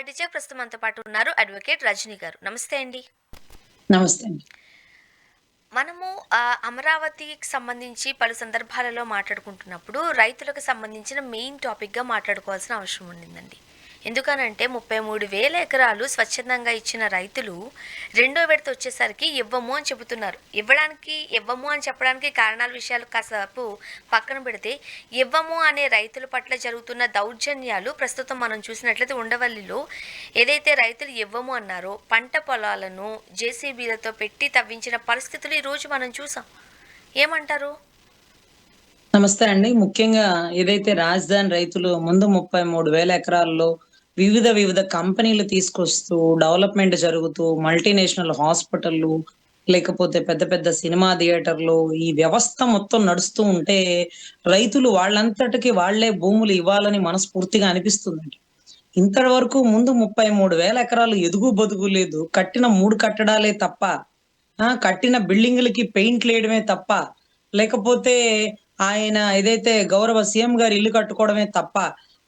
Teacher ప్రస్తుతం మనతో పాటు ఉన్నారు అడ్వకేట్ రజనీ గారు. నమస్తే అండి. నమస్తే అండి. మనము అమరావతికి సంబంధించి పలు సందర్భాలలో మాట్లాడుకుంటున్నప్పుడు రైతులకు సంబంధించిన మెయిన్ టాపిక్‌గా మాట్లాడుకోవాల్సిన అవసరం ఉండిందండి. ఎందుకనంటే 33,000 ఎకరాలు స్వచ్ఛందంగా ఇచ్చిన రైతులు రెండో విడత వచ్చేసరికి ఇవ్వము అని చెబుతున్నారు. ఇవ్వము అని చెప్పడానికి కారణాల విషయాలు కాసేపు పక్కన పెడితే, ఇవ్వము అనే రైతుల పట్ల జరుగుతున్న దౌర్జన్యాలు ప్రస్తుతం మనం చూసినట్లయితే ఉండవల్లిలో ఏదైతే రైతులు ఇవ్వము అన్నారో పంట పొలాలను జేసీబీలతో పెట్టి తవ్వించిన పరిస్థితులు ఈరోజు మనం చూసాం. ఏమంటారు? నమస్తే అండి. ముఖ్యంగా ఏదైతే రాజధాని రైతులు ముందు 33,000 ఎకరాల్లో వివిధ కంపెనీలు తీసుకొస్తూ, డెవలప్‌మెంట్ జరుగుతూ, మల్టీనేషనల్ హాస్పిటల్లు, లేకపోతే పెద్ద పెద్ద సినిమా థియేటర్లు, ఈ వ్యవస్థ మొత్తం నడుస్తూ ఉంటే, రైతులు వాళ్ళంతటికి వాళ్ళే భూములు ఇవ్వాలని మనస్ఫూర్తిగా అనిపిస్తుందండి. ఇంతటి వరకు ముందు 33,000 ఎకరాలు ఎదుగు బొదుగు లేదు. కట్టిన 3 కట్టడాలే తప్ప, కట్టిన బిల్డింగులకి పెయింట్‌లేయడమే తప్ప, లేకపోతే ఆయన ఏదైతే గౌరవ సీఎం గారు ఇల్లు కట్టుకోవడమే తప్ప,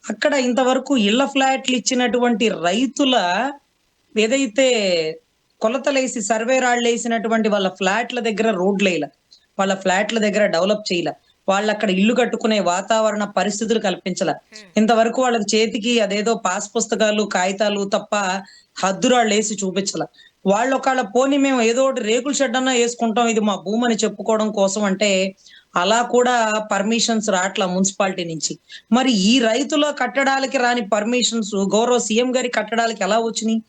అక్కడ ఇంతవరకు ఇళ్ల ఫ్లాట్‌లు ఇచ్చినటువంటి రైతుల ఏదైతే కొలతలేసి సర్వే రాళ్ళేసినటువంటి వాళ్ళ ఫ్లాట్‌ల దగ్గర రోడ్లేయల. వాళ్ళ ఫ్లాట్‌ల దగ్గర డెవలప్ చేయల. వాళ్ళక్కడ ఇల్లు కట్టుకునే వాతావరణ పరిస్థితులు కల్పించల. హ్మ్. ఇంతవరకు వాళ్ళకి చేతికి అదేదో పాస్ పుస్తకాలు, కాగితాలు తప్ప హద్దురాళ్ళేసి చూపించల. వాళ్ళొకళ పోనీ మేము ఏదో ఒకటి రేకుల షెడ్ అన్నా యేసుకుంటాం. ఇది మా భూమని చెప్పుకోవడం కోసం అంటే, అలా కూడా పర్మిషన్స్ రాట్ల మున్సిపాలిటీ నుంచి. మరి ఈ రైతుల కట్టడాలకి రాని పర్మిషన్స్ గౌరవ సీఎం గారి కట్టడాలకి ఎలా వచ్చినియి?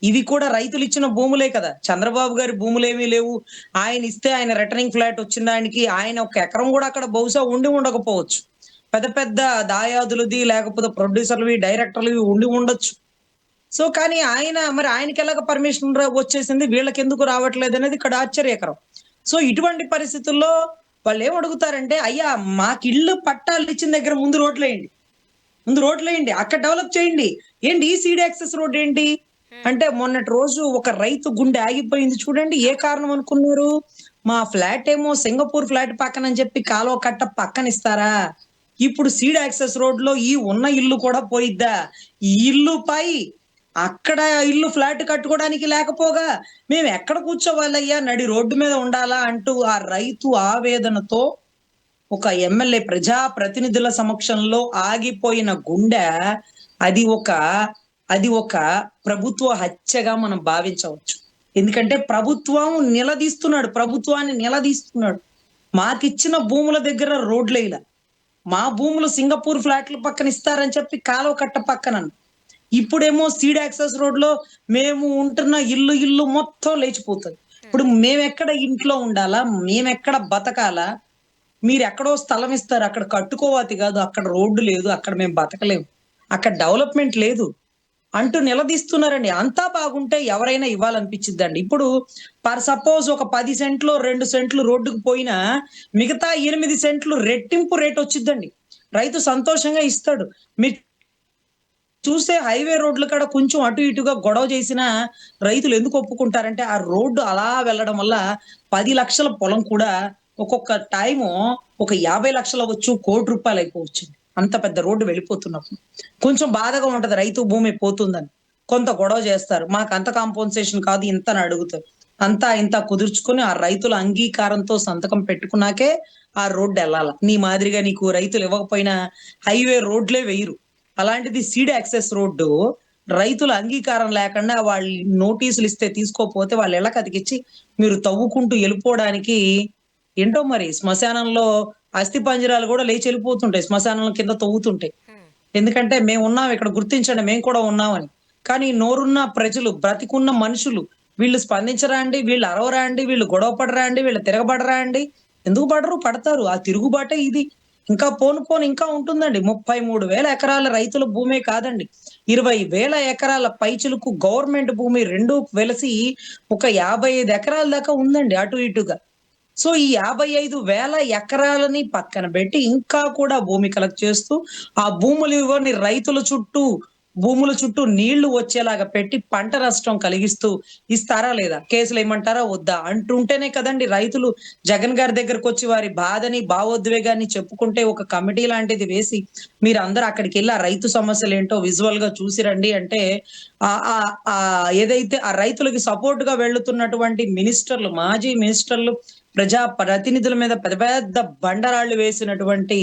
ఇవి కూడా రైతులిచ్చిన భూములే కదా! చంద్రబాబు గారి భూములేమీ లేవు. ఆయనిస్తే ఆయన రిటర్నింగ్ ఫ్లాట్ వచ్చినదానికి ఆయన ఒక ఎకరం గూడా అక్కడ బహుశా ఉండి ఉండకపోవచ్చు. పెద్ద పెద్ద దాయాదులది లేకపోతే ప్రొడ్యూసర్‌లవి, డైరెక్టర్‌లవి ఉండి ఉండొచ్చు. సో, కానీ మరి ఆయనకెలాగా పర్మిషన్ వచ్చేసింది? వీళ్ళకెందుకు రావట్లేదనేది ఇక్కడ ఆశ్చర్యకరం. సో, ఇటువంటి పరిస్థితుల్లో వాళ్ళేమడుగుతారంటే, "అయ్యా! మాకిల్లు పట్టాలిచ్చిన దగ్గర ముందు రోడ్లేయండి. అక్కడ డెవలప్ చేయండి. ఏంటి ఈ సీడ్ యాక్సెస్ రోడ్డేంటి?" హ్మ్. అంటే మొన్నటి రోజు ఒక రైతు గుండె ఆగిపోయింది చూడండి. ఏ కారణం అనుకున్నారు? మా ఫ్లాట్ ఏమో సింగపూర్ ఫ్లాట్ పక్కనని చెప్పి కాలువ కట్ట పక్కనిస్తారా? ఇప్పుడు సీడ్ యాక్సెస్ రోడ్‌లో ఈ ఉన్న ఇల్లు కూడా పోయిద్దా? ఈ ఇల్లుపై అక్కడ ఇల్లు ఫ్లాట్ కట్టుకోవడానికి లేకపోగా మేమెక్కడ కూర్చోవాలయ్యా? నడి రోడ్డు మీద ఉండాలా? అంటూ ఆ రైతు ఆవేదనతో ఒక ఎమ్మెల్యే ప్రజా ప్రతినిధుల సమక్షంలో ఆగిపోయిన గుండె అది ఒక అది ఒక ప్రభుత్వ హత్యగా మనం భావించవచ్చు. ఎందుకంటే ప్రభుత్వాన్ని నిలదీస్తున్నాడు. మాకిచ్చిన భూముల దగ్గర రోడ్లేయల. మా భూములు సింగపూర్ ఫ్లాట్‌ల పక్కన ఇస్తారని చెప్పి కాలువ కట్ట పక్కన. ఇప్పుడేమో సీడ్ యాక్సెస్ రోడ్‌లో మేము ఉంటున్న ఇల్లు మొత్తం లేచిపోతది. హ్మ్. ఇప్పుడు మేమెక్కడ ఇంట్లో ఉండాలా? మేమెక్కడ బతకాలా? మీరెక్కడో స్థలం ఇస్తారు. అక్కడ కట్టుకోవాతి గాదు. అక్కడ రోడ్డు లేదు. అక్కడ మేము బతకలేము. అక్కడ డెవలప్‌మెంట్ లేదు. అంటూ నిలదీస్తున్నారండి. అంతా బాగుంటే ఎవరైనా ఇవ్వాలనిపిచ్చిద్దండి. ఇప్పుడు సపోజ్ ఒక 10 సెంట్లో 2 సెంట్లు రోడ్డుకు పోయినా, మిగతా 8 సెంట్లు రెట్టింపు రేటొచ్చిద్దండి. రైతు సంతోషంగా ఇస్తాడు. మీరు చూస్తే హైవే రోడ్ల కాడ కొంచెం అటు ఇటుగా గొడవ చేసినా రైతులు ఎందుకు ఒప్పుకుంటారంటే, ఆ రోడ్డు అలా వెళ్ళడం వల్ల 10,00,000 పొలం కూడా ఒక్కొక్క టైము ఒక 50,00,000 అవ్వచ్చు, ₹1,00,00,000 అయిపోవచ్చండి. అంత పెద్ద రోడ్డు వెళ్ళిపోతున్నప్పుడు. కొంచెం బాధగా ఉంటది రైతు భూమి పోతుందని. కొంత గొడవ చేస్తారు. మాకంత కాంపెన్సేషన్ కాదు ఇంతని అడుగుతారు. అంతా ఇంత కుదుర్చుకొని ఆ రైతుల అంగీకారంతో సంతకం పెట్టుకున్నాకే ఆ రోడ్డెళ్ళాల. నీ మాదిరిగా నీకు రైతులు ఇవ్వకపోయినా హైవే రోడ్లే వెయ్యరు. అలాంటిది సీడ్ యాక్సెస్ రోడ్డు రైతుల అంగీకారం లేకుండా వాళ్ళు నోటీసులిస్తే తీసుకోపోతే వాళ్ళ ఇళ్ళకి అతికిచ్చి మీరు తవ్వుకుంటూ ఎళ్ళిపోవడానికి ఏంటో మరి శ్మశానంలో అస్థి పంజరాలు గూడా లేచి ఎళ్ళిపోతుంటాయి. శ్మశానం కింద తవ్వుతుంటే. హ్మ్. ఎందుకంటే మేమున్నాం ఇక్కడ గుర్తించండి మేము కూడా ఉన్నామని. కానీ నోరున్న ప్రజలు, బ్రతికున్న మనుషులు వీళ్ళు స్పందించరా అండి? వీళ్ళు అరవరా అండి? వీళ్ళు గొడవ పడరా అండి? వీళ్ళు తిరగబడరా అండి? ఎందుకు పడరు? పడతారు. ఆ తిరుగుబాటే ఇది. ఇంకా పోను ఇంకా ఉంటుందండి. 33,000 ఎకరాల రైతుల భూమే కాదండి. 20,000 ఎకరాల పైచిలుకు గవర్నమెంట్ భూమి 2 వెలసి ఒక 55 ఎకరాల దాకా ఉందండి అటు ఇటుగా. సో, ఈ 55,000 ఎకరాలని పక్కన బెట్టి, ఇంకా కూడా భూమి కలెక్ట్ చేస్తూ, ఆ భూములు ఇవ్వని రైతుల చుట్టూ భూముల చుట్టూ నీళ్లు వచ్చేలాగా పెట్టి పంట నష్టం కలిగిస్తూ ఇస్తారా లేదా? కేసులేయమంటారా వద్దా? అంటుంటేనే కదండీ రైతులు జగన్ గారి దగ్గరకొచ్చి వారి బాధని, భావోద్వేగాన్ని చెప్పుకుంటే ఒక కమిటీ లాంటిది వేసి మీరందరూ అక్కడికెళ్లి ఆ రైతు సమస్యలేంటో విజువల్‌గా చూసి రండి అంటే ఏదైతే ఆ రైతులకి సపోర్ట్‌గా వెళ్తున్నటువంటి మినిస్టర్లు, మాజీ మినిస్టర్లు, ప్రజా ప్రతినిధుల మీద పెద్ద పెద్ద బండరాళ్ళు వేసినటువంటి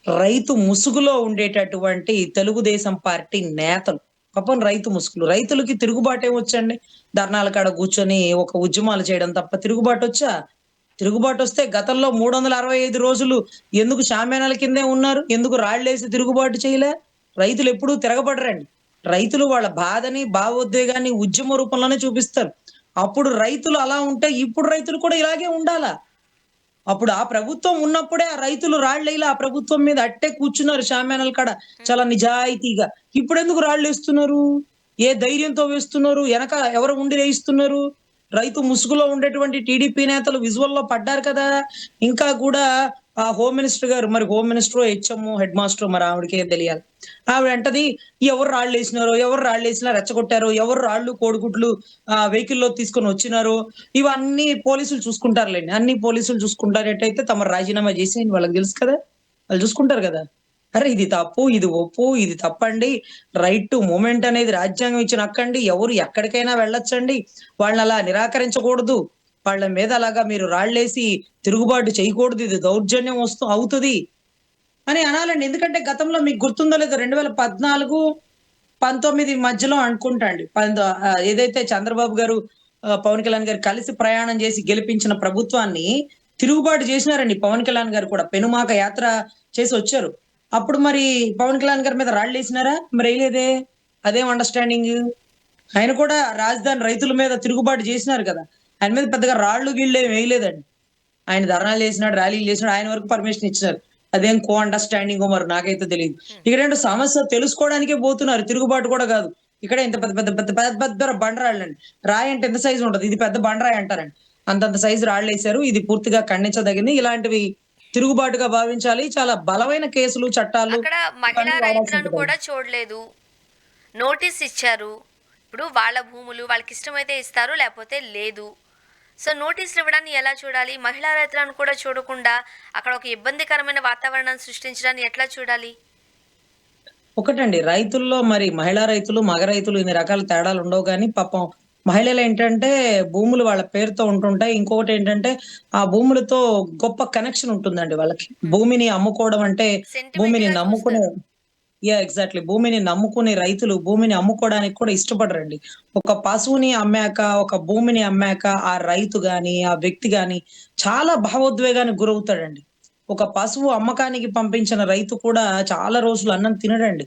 రైతు ముసుగులో ఉండేటటువంటి తెలుగుదేశం పార్టీ నేతలు. పాపం రైతు ముసుగులు. రైతులకి తిరుగుబాటేమొచ్చండి? ధర్నాల కాడ కూర్చొని ఒక ఉద్యమాలు చేయడం తప్ప తిరుగుబాటొచ్చా? తిరుగుబాటొస్తే గతంలో 365 రోజులు ఎందుకు షామియానాల కిందే ఉన్నారు? ఎందుకు రాళ్ళేసి తిరుగుబాటు చేయలే? రైతులెప్పుడూ తిరగబడరండి. రైతులు వాళ్ళ బాధని, భావోద్వేగాన్ని ఉద్యమ రూపంలోనే చూపిస్తారు. అప్పుడు రైతులు అలా ఉంటే, ఇప్పుడు రైతులు కూడా ఇలాగే ఉండాలా? అప్పుడు ఆ ప్రభుత్వం ఉన్నప్పుడే ఆ రైతులు రాళ్ళేయలా ఆ ప్రభుత్వం మీద అట్టే కూర్చున్నారు షామియానాల కాడ హ్మ్. చాలా నిజాయితీగా. ఇప్పుడెందుకు రాళ్ళేస్తున్నారు? ఏ ధైర్యంతో వేస్తున్నారు? ఎనక ఎవరు ఉండి వేయిస్తున్నారు? రైతు ముసుగులో ఉండేటువంటి టీడీపీ నేతలు విజువల్‌లో పడ్డారు కదా! ఇంకా కూడా హోమ్ మినిస్టర్ గారు మరి హోమ్ మినిస్టరో, హెచ్ఎమ్మో, హెడ్ మాస్టరో మరి ఆవిడకే తెలియాలి. ఆవిడంటది ఎవరు రాళ్ళేసినారో, ఎవరు రాళ్ళేసినా రెచ్చగొట్టారో, ఎవరు రాళ్ళు, కోడిగుడ్లు వెహికల్‌లో తీసుకొని వచ్చినారో ఇవన్నీ పోలీసులు చూసుకుంటారులెండి. అన్ని పోలీసులు చూసుకుంటారేటైతే తమరు రాజీనామా చేసేయండి. వాళ్ళకి తెలుసు కదా! వాళ్ళు చూసుకుంటారు గదా! అరె! ఇది తప్పు, ఇది ఒప్పు, ఇది తప్పండి. రైట్ టు మూవ్‌మెంట్ అనేది రాజ్యాంగం ఇచ్చిన హక్కండి. ఎవరు ఎక్కడికైనా వెళ్ళొచ్చండి. వాళ్ళనలా నిరాకరించకూడదు. వాళ్ళ మీద అలాగా మీరు రాళ్ళేసి తిరుగుబాటు చేయకూడదు. ఇది దౌర్జన్యం అవుతది అని అనాలండి. ఎందుకంటే గతంలో మీకు గుర్తుందో లేదో 2014, 19 మధ్యలో అనుకుంటా అండి. ఏదైతే చంద్రబాబు గారు, పవన్ కళ్యాణ్ గారు కలిసి ప్రయాణం చేసి గెలిపించిన ప్రభుత్వాన్ని తిరుగుబాటు చేసినారండి పవన్ కళ్యాణ్ గారు కూడా. పెనుమాక యాత్ర చేసొచ్చారు. అప్పుడు మరి పవన్ కళ్యాణ్ గారి మీద రాళ్ళేసినారా? మరేయలేదే. అదేం అండర్‌స్టాండింగు? ఆయన కూడా రాజధాని రైతుల మీద తిరుగుబాటు చేసినారు కదా! ఆయన మీద పెద్దగా రాళ్ళు, గీళ్ళు ఏమి వేయలేదండి. ఆయన ధర్నాలు చేసినాడు, ర్యాలీలు చేసినాడు. ఆయన వరకు పర్మిషన్ ఇచ్చారు. అదేం కో అండర్‌స్టాండింగో మరి నాకైతే తెలీదు. హ్మ్. ఇక్కడేంటో సమస్య తెలుసుకోవడానికే పోతున్నారు. తిరుగుబాటు కూడా కాదు. ఇక్కడ ఇంత పెద్ద పెద్ద పెద్ద పెద్ద పెద్ద బండరాళ్ళండి. రాయి అంటే ఎంత సైజు ఉంటది. ఇది పెద్ద బండరాయి అంటారండి. అంతంత సైజు రాళ్ళేశారు. ఇది పూర్తిగా ఖండించదగింది. ఇలాంటివి తిరుగుబాటుగా భావించాలి. చాలా బలమైన కేసులు, చట్టాలు అక్కడ మహిళా ఇవన్నీ వాడాల్సి రైతులను ఉంటదండి. కూడా చూడలేదు. నోటీస్ ఇచ్చారు. ఇప్పుడు వాళ్ళ భూములు వాళ్ళకిష్టమైతే ఇస్తారు, లేపోతే లేదు. సో, నోటీసులు ఇవ్వడాన్ని ఎలా చూడాలి? మహిళా రైతులను కూడా చూడకుండా అక్కడ ఒక ఇబ్బందికరమైన వాతావరణాన్ని సృష్టించడాన్ని ఎట్లా చూడాలి? ఒకటండి. రైతుల్లో మరి మహిళా రైతులు, మగ రైతులు ఇన్ని రకాల తేడాలుండవు గానీ, పాపం మహిళలేంటంటే భూములు వాళ్ళ పేరుతో ఉంటుంటాయి. ఇంకొకటేంటంటే, ఆ భూములతో గొప్ప కనెక్షన్ ఉంటుందండి వాళ్ళకి. హ్మ్. భూమిని అమ్ముకోవడం అంటే, భూమిని సెంటిమెంట్‌గా నమ్ముకునే చూస్తారు. ఎగ్జాక్ట్‌లీ. భూమిని నమ్ముకునే రైతులు భూమిని అమ్ముకోవడానికి కూడా ఇష్టపడరండి. ఒక పశువుని అమ్మాక, ఒక భూమిని అమ్మాక ఆ రైతు గాని, ఆ వ్యక్తి గాని చాలా భావోద్వేగానికి గురవుతాడండి. ఒక పశువు అమ్మకానికి పంపించిన రైతు కూడా చాలా రోజులు అన్నం తినడండి.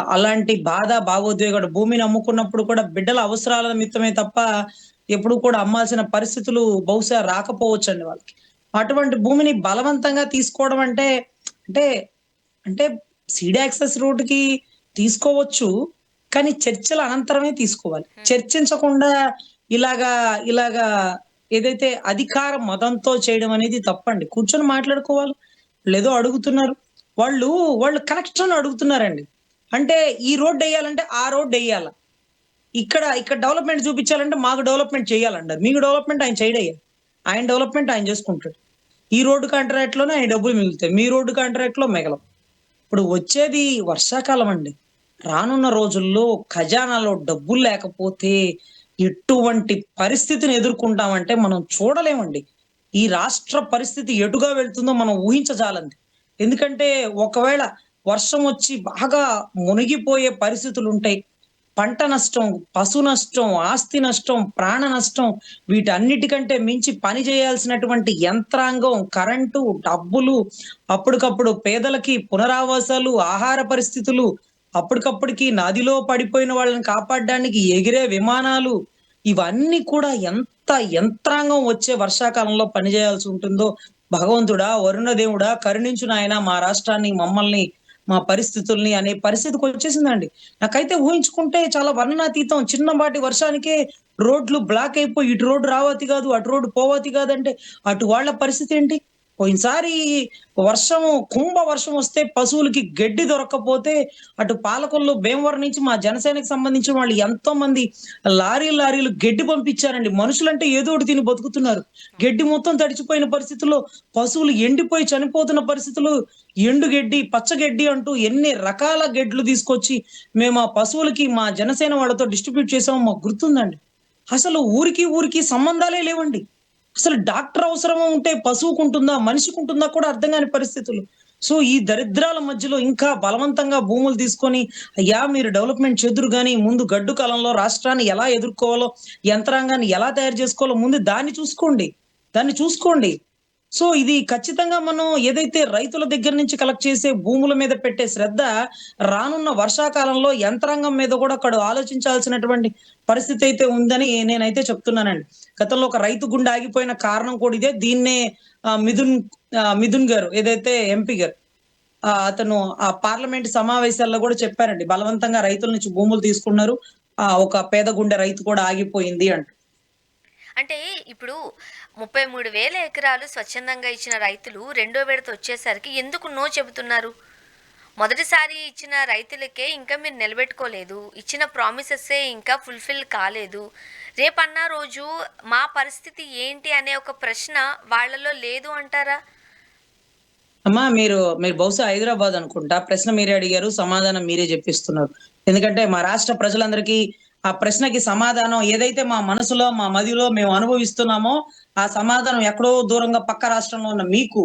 అలాంటి బాధ, భావోద్వేగాలు భూమిని అమ్ముకున్నప్పుడు కూడా బిడ్డల అవసరాల నిమిత్తమే తప్ప ఎప్పుడు కూడా అమ్మాల్సిన పరిస్థితులు బహుశా రాకపోవచ్చండి వాళ్ళకి. అటువంటి భూమిని బలవంతంగా తీసుకోవడం అంటే, అంటే అంటే సీడ్ యాక్సెస్ రూట్‌కి తీసుకోవచ్చు. కానీ చర్చల అనంతరమే తీసుకోవాలి. హ్మ్. చర్చించకుండా ఇలాగా, ఇలాగా ఏదైతే అధికార మదంతో చేయడం అనేది తప్పండి. కూర్చొని మాట్లాడుకోవాలి. వాళ్ళేదో అడుగుతున్నారు. వాళ్ళు, వాళ్ళు కనెక్షన్ అడుగుతున్నారండి. అంటే ఈ రోడ్డెయ్యాలంటే ఆ రోడ్డెయ్యాల. ఇక్కడ డెవలప్‌మెంట్ చూపించాలంటే మాకు డెవలప్‌మెంట్ చేయాలంటారు. మీకు డెవలప్‌మెంట్ ఆయన చేయడయ్యా. ఆయన డెవలప్‌మెంట్ ఆయన చేసుకుంటాడు. ఈ రోడ్డు కాంట్రాక్ట్‌లోనే ఆయన డబ్బులు మిగులుతాయి. మీ రోడ్డు కాంట్రాక్ట్‌లో మిగలవు. ఇప్పుడు వచ్చేది వర్షాకాలం అండి. రానున్న రోజుల్లో ఖజానాలో డబ్బులు లేకపోతే ఎటువంటి పరిస్థితిని ఎదుర్కొంటామంటే మనం చూడలేమండి. ఈ రాష్ట్ర పరిస్థితి ఎటుగా వెళ్తుందో మనం ఊహించజాలంది. ఎందుకంటే ఒకవేళ వర్షం వచ్చి బాగా మునిగిపోయే పరిస్థితులుంటాయి. పంట నష్టం, పశు నష్టం, ఆస్తి నష్టం, ప్రాణ నష్టం వీటన్నిటికంటే మించి పని చేయాల్సినటువంటి యంత్రాంగం, కరెంటు, డబ్బులు, అప్పటికప్పుడు పేదలకి పునరావాసాలు, ఆహార పరిస్థితులు, అప్పటికప్పటికి నదిలో పడిపోయిన వాళ్ళని కాపాడడానికి ఎగిరే విమానాలు, ఇవన్నీ కూడా ఎంత యంత్రాంగం వచ్చే వర్షాకాలంలో పని చేయాల్సి ఉంటుందో భగవంతుడా, వరుణ దేవుడా కరుణించు నాయనా మా రాష్ట్రాన్ని, మమ్మల్ని, మా పరిస్థితుల్ని అనే పరిస్థితికొచ్చేసిందండి. నాకైతే ఊహించుకుంటే చాలా వర్ణనాతీతం. చిన్నపాటి వర్షానికే రోడ్లు బ్లాక్ అయిపోయి ఇటు రోడ్డు రావాతి కాదు, అటు రోడ్డు పోవాతి కాదంటే అటు వాళ్ళ పరిస్థితేంటి? పోయినసారి వర్షం కుంభ వర్షం వస్తే పశువులకి గడ్డి దొరక్కపోతే అటు పాలకొల్లు, భీమవరం నుంచి మా జనసేనకి సంబంధించిన వాళ్ళు ఎంతోమంది లారీలు గడ్డి పంపించారండి. మనుషులంటే ఏదో ఒకటి తిని బతుకుతున్నారు. గడ్డి మొత్తం తడిచిపోయిన పరిస్థితుల్లో పశువులు ఎండిపోయి చనిపోతున్న పరిస్థితులు, ఎండుగడ్డి, పచ్చగడ్డి అంటూ ఎన్ని రకాల గెడ్లు తీసుకొచ్చి మేము ఆ పశువులకి మా జనసేన వాళ్ళతో డిస్ట్రిబ్యూట్ చేసామో మాకు గుర్తుందండి. అసలు ఊరికి సంబంధాలే లేవండి. అసలు డాక్టర్ అవసరం ఉంటే పశువుకుంటుందా? మనిషికుంటుందా కూడా అర్థం కాని పరిస్థితులు. సో, ఈ దరిద్రాల మధ్యలో ఇంకా బలవంతంగా భూములు తీసుకొని, అయ్యా మీరు డెవలప్‌మెంట్ చేద్దురు గాని, ముందు గడ్డు కాలంలో రాష్ట్రాన్ని ఎలా ఎదుర్కోవాలో, యంత్రాంగాన్ని ఎలా తయారు చేసుకోవాలో ముందు దాన్ని చూసుకోండి. దాన్ని చూసుకోండి. సో, ఇది ఖచ్చితంగా మనం ఏదైతే రైతుల దగ్గర నుంచి కలెక్ట్ చేసే భూముల మీద పెట్టే శ్రద్ధ, రానున్న వర్షాకాలంలో యంత్రాంగం మీద కూడా ఒకడు ఆలోచించాల్సినటువంటి పరిస్థితయితే ఉందని నేనైతే చెప్తున్నానండి. గతంలో ఒక రైతు గుండె ఆగిపోయిన కారణం కూడా ఇదే. దీన్నే మిథున్ గారు ఏదైతే ఎంపీ గారు అతను ఆ పార్లమెంట్ సమావేశాల్లో కూడా చెప్పారండి. బలవంతంగా రైతుల నుంచి భూములు తీసుకున్నారు. ఒక పేద గుండె రైతు కూడా ఆగిపోయింది అంటూ. అంటే ఇప్పుడు 33,000 ఎకరాలు స్వచ్ఛందంగా ఇచ్చిన రైతులు రెండో విడత వచ్చేసరికి ఎందుకు నో చెబుతున్నారు? మొదటిసారి ఇచ్చిన రైతులకే ఇంకా మీరు నిలబెట్టుకోలేదు. ఇచ్చిన ప్రామిసెస్సే ఇంకా ఫుల్‌ఫిల్ కాలేదు. రేపన్న రోజు మా పరిస్థితి ఏంటి అనే ఒక ప్రశ్న వాళ్ళలో లేదు అంటారా? అమ్మా మీరు బహుశా హైదరాబాద్ అనుకుంటా. ప్రశ్న మీరే అడిగారు. సమాధానం మీరే జెప్పిస్తున్నారు. ఎందుకంటే మా రాష్ట్ర ప్రజలందరికీ ఆ ప్రశ్నకి సమాధానం ఏదైతే మా మనసులో, మా మదిలో మేము అనుభవిస్తున్నామో, ఆ సమాధానం ఎక్కడో దూరంగా పక్క రాష్ట్రంలో ఉన్న మీకు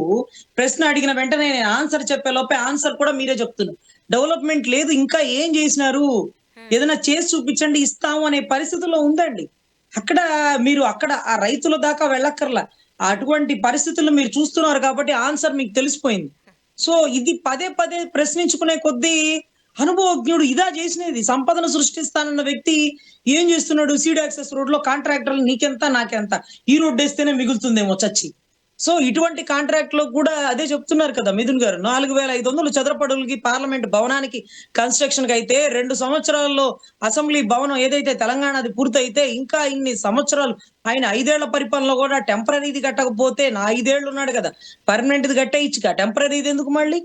ప్రశ్న అడిగిన వెంటనే నేను ఆన్సర్ చెప్పే లోపే ఆన్సర్ కూడా మీరే చెప్తున్నారు. డెవలప్‌మెంట్ లేదు. ఇంకా ఏం జేసినారు? హ్మ్. ఏదైనా చేసి చూపించండి ఇస్తాము అనే పరిస్థితిలో ఉందండి. అక్కడ అక్కడ ఆ రైతుల దాకా వెళ్ళక్కర్లా. అటువంటి పరిస్థితుల్లో మీరు చూస్తున్నారు కాబట్టి ఆన్సర్ మీకు తెలిసిపోయింది. సో, ఇది పదే ప్రశ్నించుకునే కొద్దీ అనుభవజ్ఞుడు ఇదా జేసినది. సంపదను సృష్టిస్తానన్న వ్యక్తి ఏం జేస్తున్నాడు? సీడ్ యాక్సెస్ రోడ్‌లో కాంట్రాక్టర్లు నీకెంత? నాకెంత? ఈ రోడ్డేస్తేనే మిగులుతుందేమో చచ్చి. సో, ఇటువంటి కాంట్రాక్ట్‌లో కూడా అదే చెప్తున్నారు కదా! మిథున్ గారు. 4,500 చదరపడుగులకి పార్లమెంట్ భవనానికి కన్‌స్ట్రక్షన్‌కైతే 2 సంవత్సరాల్లో అసెంబ్లీ భవనం ఏదైతే తెలంగాణది పూర్తయితే ఇంకా ఇన్ని సంవత్సరాలు ఆయన 5 ఏళ్ల పరిపాలనలో కూడా టెంపరరీది కట్టకపోతే నా 5 ఏళ్లు ఉన్నాడు కదా! పర్మనెంట్‌ది కట్టేయచ్చుగా. టెంపరరీది ఎందుకు మళ్ళీ?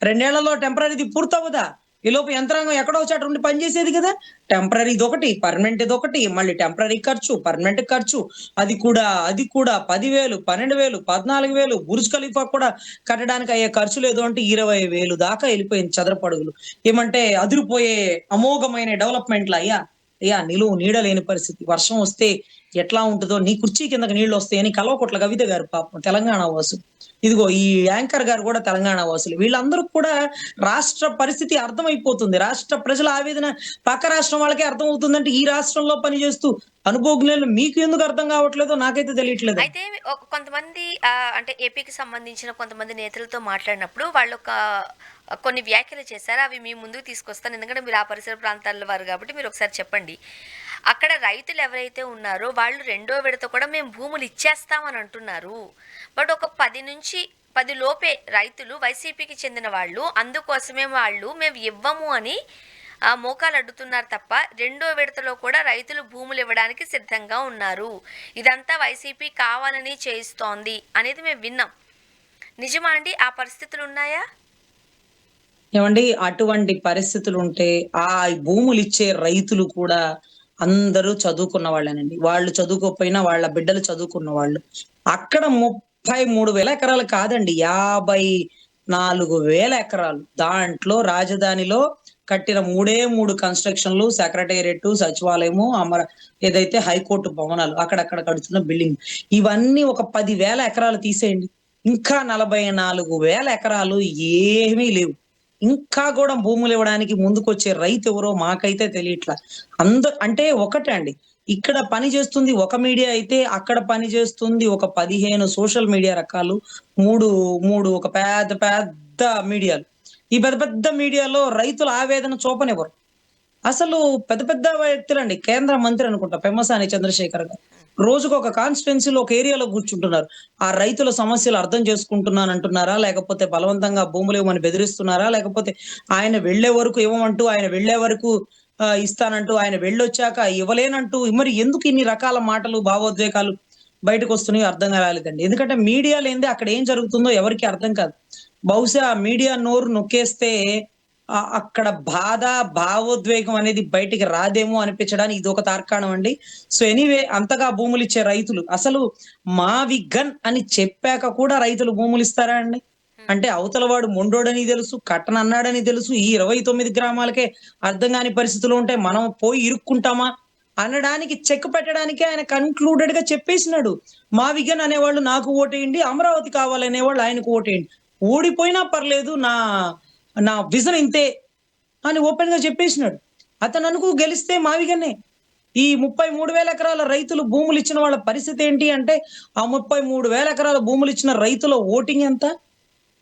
2 ఏళ్లలో టెంపరరీది పూర్తవ్వదా? ఈలోపు యంత్రాంగం ఎక్కడో చోట ఉండి పనిచేసేది కదా! టెంపరరీదొకటి, పర్మనెంట్‌దొకటి, మళ్ళీ టెంపరరీ ఖర్చు, పర్మనెంట్ ఖర్చు. అది కూడా 10,000, 12,000, 14,000 బుర్జ్ ఖలీఫా కూడా కట్టడానికి అయ్యే ఖర్చు లేదు అంటే 20,000 దాకా ఎళ్ళిపోయింది చదరపడుగులు. ఏమంటే అదిరిపోయే అమోఘమైన డెవలప్‌మెంట్‌లా అయ్యా? అయ్యా నిలువు నీడ లేని పరిస్థితి. వర్షం వస్తే ఎట్లా ఉంటదో నీ కుర్చీ కిందకి నీళ్లొస్తాయని కల్వకుంట్ల కవిత గారు పాపం తెలంగాణ వాసు. ఇదిగో ఈ యాంకర్ గారు కూడా తెలంగాణ వాసులు. వీళ్ళందరూ కూడా రాష్ట్ర పరిస్థితి అర్థమైపోతుంది. రాష్ట్ర ప్రజల ఆవేదన పక్క రాష్ట్రం వాళ్ళకే అర్థమవుతుందంటే, ఈ రాష్ట్రంలో పనిచేస్తూ అనుభవజ్ఞులైన మీకు ఎందుకు అర్థం కావట్లేదో నాకైతే తెలియట్లేదండి. అయితే కొంతమంది అంటే ఏపీకి సంబంధించిన కొంతమంది నేతలతో మాట్లాడినప్పుడు వాళ్ళొక కొన్ని వ్యాఖ్యలు చేశారు. అవి మీ ముందుకు తీసుకొస్తాను. ఎందుకంటే మీరు ఆ పరిసర ప్రాంతాల వారు కాబట్టి మీరొకసారి చెప్పండి. అక్కడ రైతులు ఎవరైతే ఉన్నారో వాళ్ళు రెండో విడత కూడా మేము భూములు ఇచ్చేస్తామని అంటున్నారు. బట్ ఒక 10 లోపే రైతులు వైసీపీకి చెందిన వాళ్ళు అందుకోసమే వాళ్ళు మేము ఇవ్వము అని మోకాలు అడ్డుతున్నారు తప్ప రెండో విడతలో కూడా రైతులు భూములు ఇవ్వడానికి సిద్ధంగా ఉన్నారు. ఇదంతా వైసీపీ కావాలని చేయిస్తోంది అనేది మేము విన్నాం. నిజమా అండి? ఆ పరిస్థితులు ఉన్నాయా? ఏవండీ అటువంటి పరిస్థితులుంటే, ఆ భూములిచ్చే రైతులు కూడా అందరూ చదువుకున్న వాళ్ళేనండి. వాళ్ళు చదువుకోకపోయినా వాళ్ళ బిడ్డలు చదువుకున్న వాళ్ళు. అక్కడ 33,000 ఎకరాలు కాదండి. 54,000 ఎకరాలు. దాంట్లో రాజధానిలో కట్టిన 3 కన్‌స్ట్రక్షన్‌లు, సెక్రటేరియట్, సచివాలయము, ఏదైతే హైకోర్టు భవనాలు అక్కడక్కడ కడుతున్న బిల్డింగ్. ఇవన్నీ ఒక 10,000 ఎకరాలు తీసేయండి. ఇంకా 44,000 ఎకరాలు ఏమీ లేవు. ఇంకా గూడా భూములివ్వడానికి ముందుకొచ్చే రైతెవరో మాకైతే తెలియట్లా. అంటే ఒకటే అండి. ఇక్కడ పని చేస్తుంది ఒక మీడియా అయితే, అక్కడ పని చేస్తుంది ఒక 15 సోషల్ మీడియా రకాలు. 3 ఒక పెద్ద మీడియాలు. ఈ పెద్ద మీడియాలో రైతుల ఆవేదన చూపనివ్వరు. అసలు పెద్ద వ్యక్తులండి. కేంద్ర మంత్రి అనుకుంటా పెమ్మసాని చంద్రశేఖర్ గారు. రోజుకొక కాన్స్టిట్యుయెన్సీలో ఒక ఏరియాలో కూర్చుంటున్నారు. ఆ రైతుల సమస్యలు అర్థం చేసుకుంటున్నానంటున్నారా? లేకపోతే బలవంతంగా భూములివ్వమని బెదిరిస్తున్నారా? లేకపోతే ఆయన వెళ్ళే వరకు ఇవ్వమంటూ, ఆయన వెళ్ళే వరకు ఇస్తానంటూ, ఆయన వెళ్ళొచ్చాక ఇవ్వలేనంటూ మరి ఎందుకు ఇన్ని రకాల మాటలు, భావోద్వేగాలు? బయటకు వస్తున్నాయో అర్థం కాలేదండి. ఎందుకంటే మీడియా లేనిదే అక్కడ ఏం జరుగుతుందో ఎవరికీ అర్థం కాదు. బహుశా మీడియా నోరు నొక్కేస్తే అక్కడ బాధ, భావోద్వేగం అనేది బయటికి రాదేమో అనిపించడానికి ఇదొక తార్కాణం అండి. సో, ఎనీవే అంతగా భూములిచ్చే రైతులు అసలు మావి గన్ అని చెప్పాక కూడా రైతులు భూములిస్తారా అండి? హ్మ్. అంటే అవతల వాడు మొండోడని తెలుసు, కట్టనన్నాడని తెలుసు. ఈ 29 గ్రామాలకే అర్థం గాని పరిస్థితులు ఉంటే మనం పోయి ఇరుక్కుంటామా? అనడానికి చెక్ పెట్టడానికే ఆయన కన్‌క్లూడెడ్‌గా చెప్పేసినాడు. మా విగన్ అనేవాళ్ళు నాకు ఓటేయండి. అమరావతి కావాలనేవాళ్ళు ఆయనకు ఓటేయండి. ఓడిపోయినా పర్లేదు. నా నా విజన్ ఇంతే అని ఓపెన్‌గా చెప్పేసినాడు. అతననుకో గెలిస్తే మా విగనే. ఈ 33,000 ఎకరాల రైతులు భూములిచ్చిన వాళ్ళ పరిస్థితి ఏంటి అంటే, ఆ 33,000 ఎకరాల భూములిచ్చిన రైతుల ఓటింగ్ ఎంత?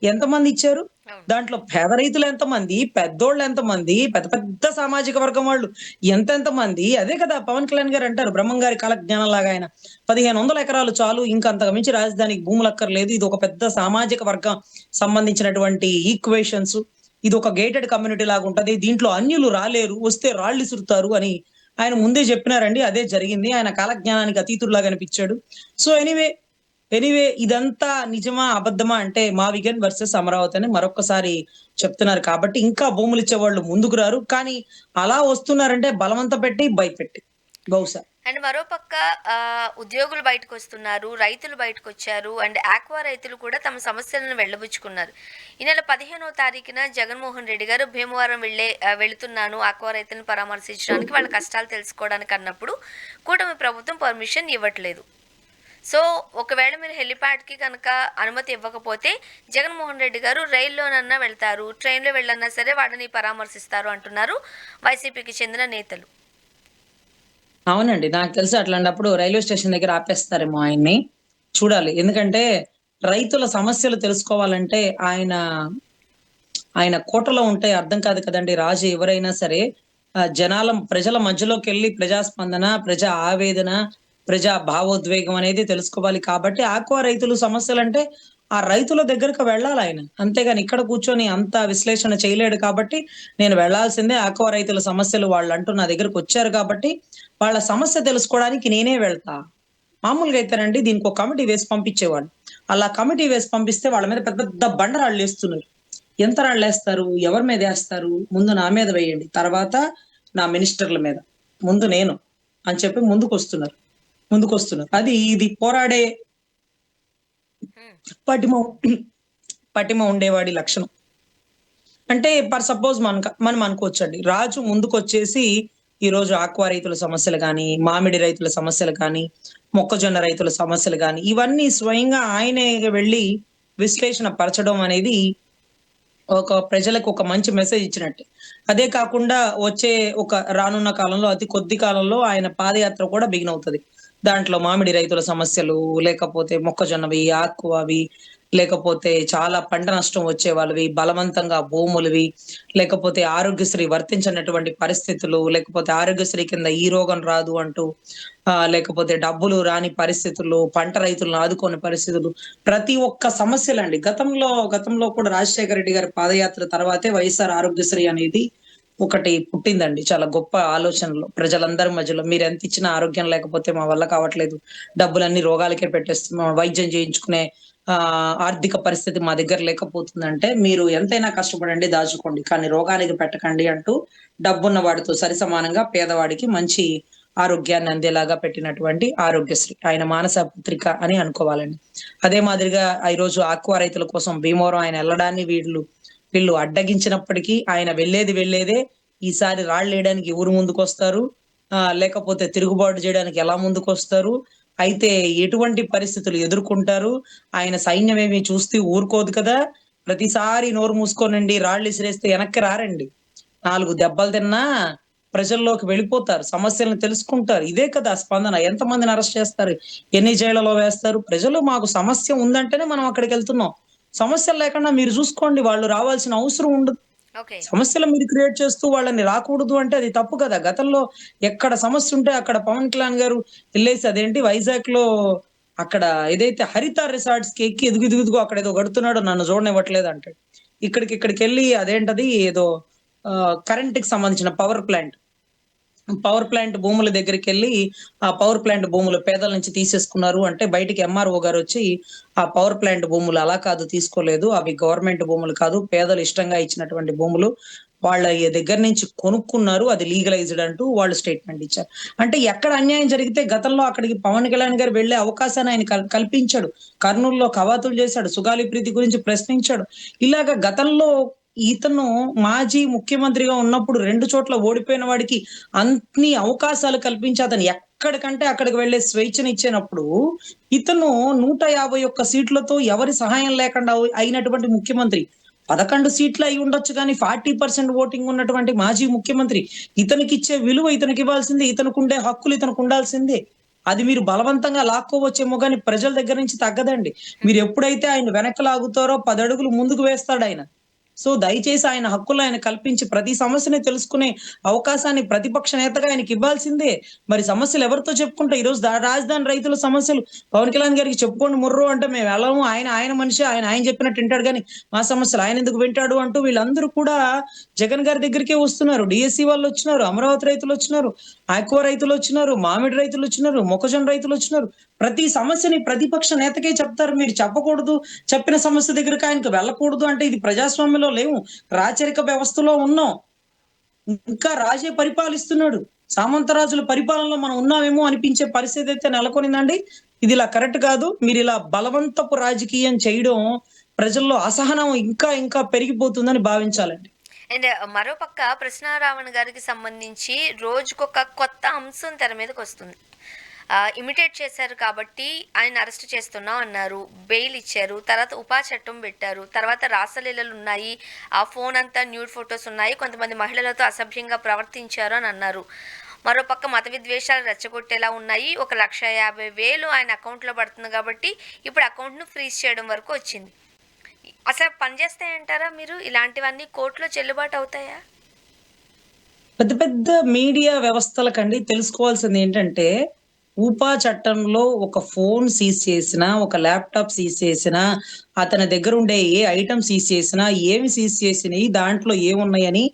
ఎంతమంది ఇచ్చారు? అవును. దాంట్లో పేద రైతులు ఎంతమంది? పెద్దోళ్ళు ఎంతమంది? పెద్ద పెద్ద సామాజిక వర్గం వాళ్ళు ఎంతెంత మంది? అదే కదా పవన్ కళ్యాణ్ గారు అంటారు. బ్రహ్మం గారి కాలజ్ఞానంలాగా ఆయన. 1500 ఎకరాలు చాలు. ఇంక అంతకు మించి రాజధానికి భూములక్కర్లేదు. ఇదొక పెద్ద సామాజిక వర్గం సంబంధించినటువంటి ఈక్వేషన్స్. ఇదొక గేటెడ్ కమ్యూనిటీ లాగుంటది. దీంట్లో అన్యులు రాలేరు. వస్తే రాళ్ళిసురుతారు అని ఆయన ముందే చెప్పినారండి. అదే జరిగింది. ఆయన కాలజ్ఞానానికి అతీతుడిలాగా అనిపిచ్చాడు. సో, ఎనీవే ఇదంతా నిజమా? అబద్ధమా? అంటే మావిగన్ వర్సెస్ అమరావతి అని మరొక్కసారి చెప్తున్నారు కాబట్టి ఇంకా భూములిచ్చేవాళ్ళు ముందుకు రారు. కానీ అలా వస్తున్నారంటే బలవంత పెట్టి, భయపెట్టి బహుశా. అండ్ మరోపక్క ఉద్యోగులు బయటకొస్తున్నారు, రైతులు బయటకొచ్చారు. అండ్ ఆక్వా రైతులు కూడా తమ సమస్యలను వెళ్ళబుచ్చుకున్నారు. ఈ నెల 15వ తారీఖున జగన్మోహన్ రెడ్డి గారు భీమవరం వెళుతున్నాను ఆక్వా రైతులను పరామర్శించడానికి, వాళ్ళ కష్టాలు తెలుసుకోవడానికి అన్నప్పుడు కూటమి ప్రభుత్వం పర్మిషన్ ఇవ్వట్లేదు. సో, ఒకవేళ మీరు హెలిప్యాడ్‌కి కనుక అనుమతి ఇవ్వకపోతే జగన్మోహన్ రెడ్డి గారు రైల్‌లోనన్నా వెళ్తారు, ట్రైన్‌లో వెళ్ళన్నా సరే వాళ్ళని పరామర్శిస్తారు అంటున్నారు వైసీపీకి చెందిన నేతలు. అవునండి. నాకు తెలిసి అట్లాంటప్పుడు రైల్వే స్టేషన్ దగ్గర ఆపేస్తారేమో ఆయన్ని. చూడాలి. ఎందుకంటే రైతుల సమస్యలు తెలుసుకోవాలంటే ఆయన ఆయన కోటలో ఉంటే అర్థం కాదు కదండీ! రాజు ఎవరైనా సరే ప్రజల మధ్యలోకెళ్ళి ప్రజాస్పందన, ప్రజా ఆవేదన, ప్రజా భావోద్వేగం అనేది తెలుసుకోవాలి కాబట్టి ఆక్వా రైతులు సమస్యలంటే ఆ రైతుల దగ్గరకు వెళ్ళాలాయన. అంతేగాని ఇక్కడ కూర్చొని అంత విశ్లేషణ చేయలేడు కాబట్టి నేను వెళ్ళాల్సిందే ఆక్వా రైతుల సమస్యలు వాళ్ళంటూ నా దగ్గరకొచ్చారు కాబట్టి వాళ్ళ సమస్య తెలుసుకోవడానికి నేనే వెళ్తా. మామూలుగా అయితేనండి దీనికొక కమిటీ వేసి పంపించేవాళ్ళు. అలా కమిటీ వేసి పంపిస్తే వాళ్ళ మీద పెద్ద పెద్ద బండరాళ్ళేస్తున్నారు. ఎంత రాళ్ళేస్తారు? ఎవరి మీదేస్తారు? ముందు నా మీద వేయండి. తర్వాత నా మినిస్టర్‌ల మీద. ముందు నేను అని చెప్పి ముందుకొస్తున్నారు. ఇది పోరాడే హ్మ్. పటిమ పటిమ ఉండేవాడి లక్షణం. అంటే సపోజ్ మనం అనుకోవచ్చండి. రాజు ముందుకొచ్చేసి ఈరోజు ఆక్వా రైతుల సమస్యలు గాని, మామిడి రైతుల సమస్యలు కానీ, మొక్కజొన్న రైతుల సమస్యలు గాని, ఇవన్నీ స్వయంగా ఆయనే వెళ్లి విశ్లేషణ పరచడం అనేది ప్రజలకు ఒక మంచి మెసేజ్ ఇచ్చినట్టే. అదే కాకుండా వచ్చే రానున్న కాలంలో అతి కొద్ది కాలంలో ఆయన పాదయాత్ర కూడా బిగిన్ అవుతది. దాంట్లో మామిడి రైతుల సమస్యలు, లేకపోతే మొక్కజొన్నవి, ఆక్కువవి, లేకపోతే చాలా పంట నష్టం వచ్చే వాళ్ళవి, బలవంతంగా భూములవి, లేకపోతే ఆరోగ్యశ్రీ వర్తించనటువంటి పరిస్థితులు, లేకపోతే ఆరోగ్యశ్రీ కింద ఈ రోగం రాదు అంటూ లేకపోతే డబ్బులు రాని పరిస్థితులు, పంట రైతులను ఆదుకోని పరిస్థితులు, ప్రతి ఒక్క సమస్యలండి. గతంలో కూడా రాజశేఖర రెడ్డి గారి పాదయాత్ర తర్వాతే వైఎస్ఆర్ ఆరోగ్యశ్రీ అనేది ఒకటి పుట్టిందండి. చాలా గొప్ప ఆలోచనలు. ప్రజలందరి మధ్యలో మీరెంతిచ్చినా ఆరోగ్యం లేకపోతే మా వల్ల కావట్లేదు. డబ్బులన్నీ రోగాలకే పెట్టేస్తున్నాం. వైద్యం చేయించుకునే ఆర్థిక పరిస్థితి మా దగ్గర లేకపోతుందంటే, మీరు ఎంతైనా కష్టపడండి, దాచుకోండి. కానీ రోగానికి పెట్టకండి అంటూ డబ్బున్న వాడితో సరిసమానంగా పేదవాడికి మంచి ఆరోగ్యాన్ని అందేలాగా పెట్టినటువంటి ఆరోగ్యశ్రీ. ఆయన మానస పుత్రిక అని అనుకోవాలండి. అదే మాదిరిగా ఈరోజు ఆక్వా రైతుల కోసం భీమవరం ఆయన ఎళ్ళడాన్ని వీళ్ళు అడ్డగించినప్పటికీ ఆయన వెళ్ళేదే. ఈసారి రాళ్ళేయడానికి ఎవరు ముందుకొస్తారు? లేకపోతే తిరుగుబాటు చేయడానికి ఎలా ముందుకొస్తారు? అయితే ఎటువంటి పరిస్థితులు ఎదుర్కొంటారు? ఆయన సైన్యమేమి చూస్తూ ఊరుకోదు కదా! ప్రతిసారి నోరు మూసుకోనండి రాళ్ళిసిరేస్తే వెనక్కి రారండి. 4 దెబ్బలు తిన్నా ప్రజల్లోకి వెళ్ళిపోతారు. సమస్యలను తెలుసుకుంటారు. ఇదే కదా స్పందన. ఎంతమందిని అరెస్ట్ చేస్తారు? ఎన్ని జైళ్ళలో వేస్తారు? ప్రజలు మాకు సమస్య ఉందంటేనే మనం అక్కడికెళ్తున్నాం. సమస్యలు లేకుండా మీరు చూసుకోండి వాళ్ళు రావాల్సిన అవసరం ఉండదు. ఓకే. సమస్యలు మీరు క్రియేట్ చేస్తూ వాళ్ళని రాకూడదు అంటే అది తప్పు కదా! గతంలో ఎక్కడ సమస్యుంటే అక్కడ పవన్ కళ్యాణ్ గారు ఎళ్ళేసి అదేంటి వైజాగ్‌లో అక్కడ ఏదైతే హరిత రిసార్ట్స్‌కి ఎక్కి ఇదిగో అక్కడేదో కడుతున్నాడు నన్ను చూడనివ్వట్లేదు అంటాడు. ఇక్కడికెళ్ళి అదేంటది ఏదో కరెంట్‌కి సంబంధించిన పవర్ ప్లాంట్. పవర్ ప్లాంట్ భూముల దగ్గరికెళ్ళి, ఆ పవర్ ప్లాంట్ భూములు పేదల నుంచి తీసేసుకున్నారు అంటే, బయటికి ఎంఆర్ఓ గారొచ్చి, "ఆ పవర్ ప్లాంట్ భూములు అలా కాదు తీసుకోలేదు. అవి గవర్నమెంట్ భూములు కాదు. పేదలు ఇష్టంగా ఇచ్చినటువంటి భూములు. వాళ్ళ దగ్గర నుంచి కొనుక్కున్నారు. అది లీగలైజ్డ్" అంటూ వాళ్ళు స్టేట్‌మెంట్ ఇచ్చారు. అంటే ఎక్కడ అన్యాయం జరిగితే గతంలో అక్కడికి పవన్ కళ్యాణ్ గారు వెళ్ళే అవకాశాన్ని ఆయన కల్పించాడు. కర్నూలులో కవాతులు చేశాడు. సుగాలి ప్రీతి గురించి ప్రశ్నించాడు. ఇలాగ గతంలో ఇతను మాజీ ముఖ్యమంత్రిగా ఉన్నప్పుడు 2 చోట్ల ఓడిపోయిన వాడికి అన్ని అవకాశాలు కల్పించి అతను ఎక్కడికంటే అక్కడికి వెళ్ళే స్వేచ్ఛనిచ్చినప్పుడు, ఇతను 151 సీట్లతో ఎవరి సహాయం లేకుండా అయినటువంటి ముఖ్యమంత్రి. 11 సీట్లు అయ్యుండొచ్చు గానీ 40% ఓటింగ్ ఉన్నటువంటి మాజీ ముఖ్యమంత్రి. ఇతనికిచ్చే విలువ ఇతనికివ్వాల్సిందే. ఇతనికుండే హక్కులు ఇతనికుండాల్సిందే. అది మీరు బలవంతంగా లాక్కోవచ్చేమో గానీ ప్రజల దగ్గర నుంచి తగ్గదండి. మీరెప్పుడైతే ఆయన వెనక్కి లాగుతారో 10 అడుగులు ముందుకు వేస్తాడాయన. సో, దయచేసి ఆయన హక్కులు ఆయన కల్పించి ప్రతి సమస్యని తెలుసుకునే అవకాశాన్ని ప్రతిపక్ష నేతగా ఆయనకివ్వాల్సిందే. మరి సమస్యలు ఎవరితో చెప్పుకుంటాం? ఈరోజు రాజధాని రైతుల సమస్యలు పవన్ కళ్యాణ్ గారికి చెప్పుకోండి మొర్రో అంటే మేము వెళ్ళము. ఆయన మనిషే. ఆయన చెప్పినట్టు వింటాడు గానీ, మా సమస్యలు ఆయనెందుకు వింటాడు అంటూ వీళ్ళందరూ కూడా జగన్ గారి దగ్గరికే వస్తున్నారు. డీఎస్సీ వాళ్ళొచ్చినారు, అమరావతి రైతులొచ్చినారు, ఆక్వా రైతులొచ్చినారు, మామిడి రైతులొచ్చినారు, మొక్కజొన్న రైతులొచ్చినారు. ప్రతి సమస్యని ప్రతిపక్ష నేతకే చెప్తారు. మీరు చెప్పకూడదు. చెప్పిన సమస్య దగ్గరికి ఆయనకి వెళ్ళకూడదు అంటే ఇది ప్రజాస్వామ్యంలో లేము. రాచరిక వ్యవస్థలో ఉన్నాం. ఇంకా రాజే పరిపాలిస్తున్నాడు. సామంతరాజుల పరిపాలనలో మనం ఉన్నామేమో అనిపించే పరిస్థితి అయితే నెలకొనిందండి. ఇది ఇలా కరెక్ట్ కాదు. మీరిలా బలవంతపు రాజకీయం చేయడం ప్రజల్లో అసహనం ఇంకా పెరిగిపోతుందని భావించాలండి. అండ్ మరోపక్క కృష్ణారావణ గారికి సంబంధించి రోజుకొక కొత్త అంశం తెర మీదకొస్తుంది. ఇమిటేట్ చేశారు కాబట్టి ఆయన అరెస్ట్ చేస్తున్నాం అన్నారు. బెయిల్ ఇచ్చారు. తర్వాత ఉపా చట్టం పెట్టారు. తర్వాత రాసలీలలు ఉన్నాయి. ఆ ఫోన్ అంతా న్యూడ్ ఫొటోస్ ఉన్నాయి. కొంతమంది మహిళలతో అసభ్యంగా ప్రవర్తించారు అని అన్నారు. మరోపక్క మత విద్వేషాలు రెచ్చగొట్టేలా ఉన్నాయి. 1,50,000 ఆయన అకౌంట్లో పడుతుంది కాబట్టి ఇప్పుడు అకౌంట్ను ఫ్రీజ్ చేయడం వరకు వచ్చింది. అసలు పనిచేస్తాయంటారా మీరు? ఇలాంటివన్నీ కోర్టులో చెల్లుబాటు అవుతాయా? పెద్ద పెద్ద మీడియా వ్యవస్థలకండి తెలుసుకోవాల్సిందేంటంటే, ఊపా చట్టంలో ఒక ఫోన్ సీజ్ చేసినా, ఒక ల్యాప్‌టాప్ సీజ్ చేసినా, అతని దగ్గరుండే ఏ ఐటెమ్ సీజ్ చేసినా, ఏమి సీజ్ చేసినయి, దాంట్లో ఏమున్నయని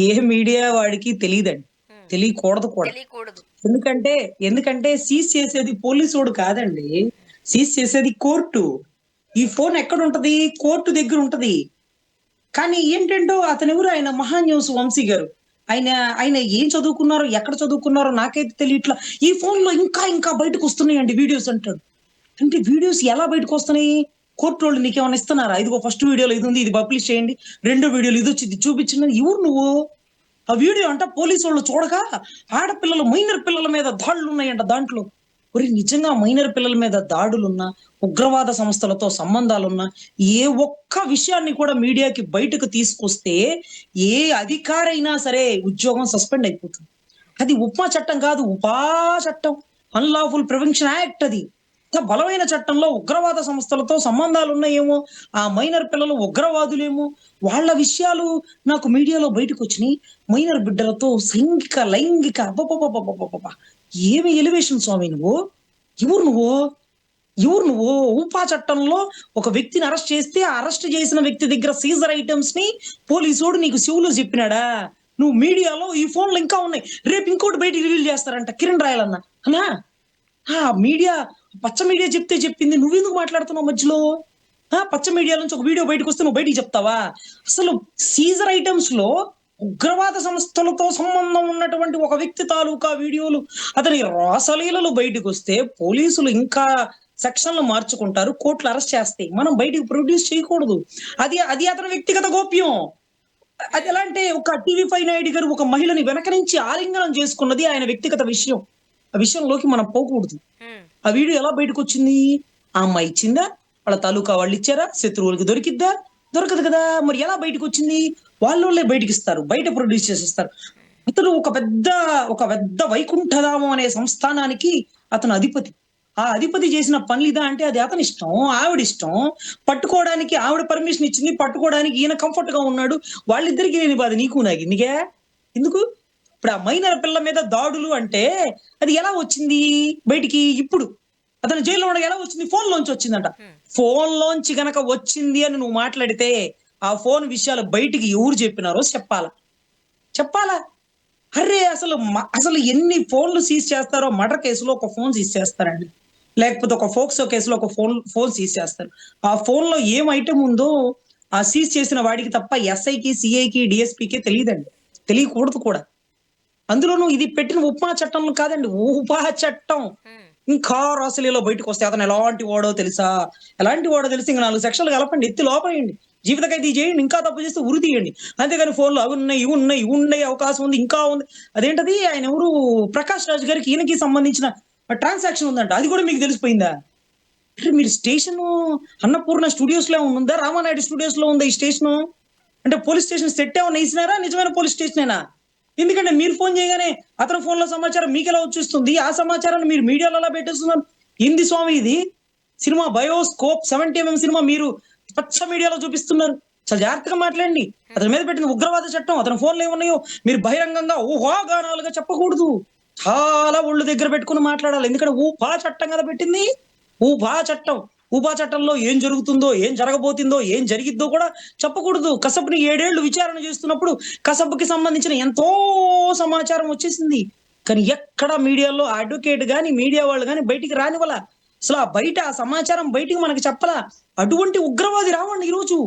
ఏ మీడియా వాడికి తెలీదండి. హ్మ్. తెలియకూడదు కూడా. తెలియకూడదు. ఎందుకంటే, ఎందుకంటే సీజ్ చేసేది పోలీసోడు కాదండి. సీజ్ చేసేది కోర్టు. ఈ ఫోన్ ఎక్కడుంటది? కోర్టు దగ్గరుంటది. కానీ ఏంటంటో అతనెవరు ఆయన 'మహాన్యూస్' వంశీ గారు. ఆయన ఆయన ఏం చదువుకున్నారో, ఎక్కడ చదువుకున్నారో నాకైతే తెలియట్లా. ఈ ఫోన్‌లో ఇంకా బయటకొస్తున్నాయండి వీడియోస్ అంటాడు. అంటే వీడియోస్ ఎలా బయటకొస్తున్నాయి? కోర్టోళ్ళు నీకేమన్నా ఇస్తున్నారా? ఇదిగో ఫస్ట్ వీడియోలో ఇదుంది. ఇది పబ్లిష్ చేయండి. రెండో వీడియోలో ఇదొచ్చింది చూపించండి. ఎవరు నువ్వు? ఆ వీడియో అంట పోలీసోళ్ళు చూడగా ఆడపిల్లలు మైనర్ పిల్లల మీద దాడులున్నాయంట దాంట్లో. ఒరేయ్! నిజంగా మైనర్ పిల్లల మీద దాడులున్నా, ఉగ్రవాద సంస్థలతో సంబంధాలున్నా, ఏ ఒక్క విషయాన్ని కూడా మీడియాకి బయటకు తీసుకొస్తే, ఏ అధికారైనా సరే ఉద్యోగం సస్పెండ్ అయిపోతుంది. అది ఉపమా చట్టం కాదు. ఉపా చట్టం. అన్‌లాఫుల్ ప్రివెన్షన్ యాక్ట్ అది. ఇంత బలమైన చట్టంలో ఉగ్రవాద సంస్థలతో సంబంధాలున్నాయేమో, ఆ మైనర్ పిల్లలు ఉగ్రవాదులేమో, వాళ్ళ విషయాలు నాకు మీడియాలో బయటకొచ్చినియి. మైనర్ బిడ్డలతో లైంగిక అబ్బబ్బబ్బబ్బబ్బబ్బబ్బా! ఏమి ఎలివేషన్ స్వామి నువ్వు? ఎవరు నువ్వు? ఎవరు నువ్వు? ఊపా చట్టంలో ఒక వ్యక్తిని అరెస్ట్ చేస్తే, ఆ అరెస్ట్ చేసిన వ్యక్తి దగ్గర సీజర్ ఐటెమ్స్‌ని పోలీసోడు నీకు చెవులో చెప్పినాడా? నువ్వు మీడియాలో ఈ ఫోన్‌లో ఇంకా ఉన్నాయి. రేపు ఇంకోటి బయటికి రివీల్ చేస్తారంట 'కిరణ్ రాయల్' అన్న. అన్నా! మీడియా పచ్చ మీడియా చెప్తే చెప్పింది. నువ్వెందుకు మాట్లాడుతున్నావు మధ్యలో? పచ్చ మీడియా నుంచి ఒక వీడియో బయటకొస్తే నువ్వు బయటికి చెప్తావా? అసలు సీజర్ ఐటెమ్స్‌లో ఉగ్రవాద సంస్థలతో సంబంధం ఉన్నటువంటి ఒక వ్యక్తి తాలూకా వీడియోలు, అతని రాసలీలలు బయటకొస్తే పోలీసులు ఇంకా సెక్షన్‌లు మార్చుకుంటారు. కోర్టులు అరెస్ట్ చేస్తాయి. మనం బయటికి ప్రొడ్యూస్ చేయకూడదు. అది అతని వ్యక్తిగత గోప్యం. అదెలా అంటే ఒక టీవీ5 నాయుడు గారు ఒక మహిళని వెనక నుంచి ఆలింగనం చేసుకున్నది ఆయన వ్యక్తిగత విషయం. ఆ విషయంలోకి మనం పోకూడదు. హ్మ్. ఆ వీడియో ఎలా బయటకొచ్చింది? ఆ అమ్మాయి ఇచ్చిందా? వాళ్ళ తాలూకా వాళ్ళిచ్చారా? శత్రువులకి దొరికిద్దా? దొరకదు కదా! మరి ఎలా బయటకొచ్చింది? వాళ్ళోళ్ళే బయటికిస్తారు. బయట ప్రొడ్యూస్ చేసేస్తారు. ఇతను ఒక పెద్ద వైకుంఠధామం అనే సంస్థానానికి అతను అధిపతి. ఆ అధిపతి చేసిన పనులిదా అంటే అది అతనిష్టం, ఆవిడిష్టం. పట్టుకోవడానికి ఆవిడ పర్మిషన్ ఇచ్చింది. పట్టుకోవడానికి ఈయన కంఫర్ట్‌గా ఉన్నాడు. వాళ్ళిద్దరికీ లేని బాధ నీకు నాకెందుకే? ఎందుకు? ఇప్పుడు ఆ మైనర్ పిల్ల మీద దాడులు అంటే అది ఎలా వచ్చింది బయటికి ఇప్పుడు? అతను జైల్‌లో ఉండగా ఎలా వచ్చింది? ఫోన్‌లోంచి వచ్చిందంట. హ్మ్. ఫోన్‌లోంచి గనక వచ్చింది అని నువ్వు మాట్లాడితే, ఆ ఫోన్ విషయాలు బయటికి ఎవరు చెప్పినారో చెప్పాలా? చెప్పాలా? అరే! అసలు ఎన్ని ఫోన్‌లు సీజ్ చేస్తారో మర్డర్ కేసులో ఒక ఫోన్ సీజ్ చేస్తారండి. లేకపోతే ఒక ఫోక్సో కేసులో ఒక ఫోన్ సీజ్ చేస్తారు. ఆ ఫోన్‌లో ఏం ఐటెమ్ ఉందో ఆ సీజ్ చేసిన వాడికి తప్ప ఎస్ఐకి, సీఐకి, డీఎస్పీకి తెలీదండి. తెలియకూడదు కూడా. అందులోనూ ఇది పెట్టిన ఉపమా చట్టంలో కాదండి. ఊహా చట్టం. హ్మ్. ఇంకా రాసలీలో బయటకొస్తే అతను ఎలాంటి వాడో తెలుసా? ఎలాంటి వాడో తెలిసి ఇంక 4 సెక్షన్‌లు కలపండి. ఎత్తి లోపలేయండి. జీవిత ఖైదీ చేయండి. ఇంకా తప్పు చేస్తే ఉరి తీయండి. అంతేగాని ఫోన్‌లో అవున్నాయి, ఇవున్నాయి, ఇవుండే అవకాశం ఉంది. ఇంకా ఉంది. అదేంటది ఆయనెవరు 'ప్రకాష్ రాజ్' గారికి ఈయనకి సంబంధించిన ట్రాన్సాక్షన్ ఉందంట. అది కూడా మీకు తెలిసిపోయిందా? అంటే మీరు స్టేషను అన్నపూర్ణ స్టూడియోస్‌లో ఏమన్నా ఉందా? రామానాయుడు స్టూడియోస్‌లో ఉందా ఈ స్టేషను? అంటే పోలీస్ స్టేషన్ సెట్ ఏమన్నా ఏసినారా? నిజమైన పోలీస్ స్టేషనేనా? ఎందుకంటే మీరు ఫోను చేయగానే అతని ఫోన్‌లో సమాచారం మీకెలా వచ్చేస్తుంది? ఆ సమాచారాన్ని మీరు మీడియాలో ఎలా పెట్టేస్తున్నారు? ఏంది స్వామి ఇది? సినిమా బయోస్కోప్ 70 సినిమా మీరు పచ్చ మీడియాలో చూపిస్తున్నారు. చాలా జాగ్రత్తగా మాట్లాడండి. హ్మ్. అతని మీద పెట్టిన ఉగ్రవాద చట్టం, అతని ఫోన్‌లో ఏమున్నాయో మీరు బహిరంగంగా ఊహాగానాలుగా చెప్పకూడదు. చాలా ఒళ్ళు దగ్గర పెట్టుకొని మాట్లాడాలి. ఎందుకంటే ఊహా చట్టం కదా పెట్టింది. ఊహా చట్టం. ఊహా చట్టంలో ఏం జరుగుతుందో, ఏం జరగబోతుందో, ఏం జరిగిద్దో కూడా చెప్పకూడదు. కసబ్‌ని 7 ఏళ్లు విచారణ చేస్తున్నప్పుడు కసబ్‌కి సంబంధించిన ఎంతో సమాచారం వచ్చేసింది. కానీ ఎక్కడ మీడియాలో ఆ అడ్వొకేట్ గాని, మీడియా వాళ్ళు గాని బయటికి రానివ్వల. బయట ఆ సమాచారం బయటికి మనకు చెప్పలా. అటువంటి ఉగ్రవాది రావండి ఈరోజు.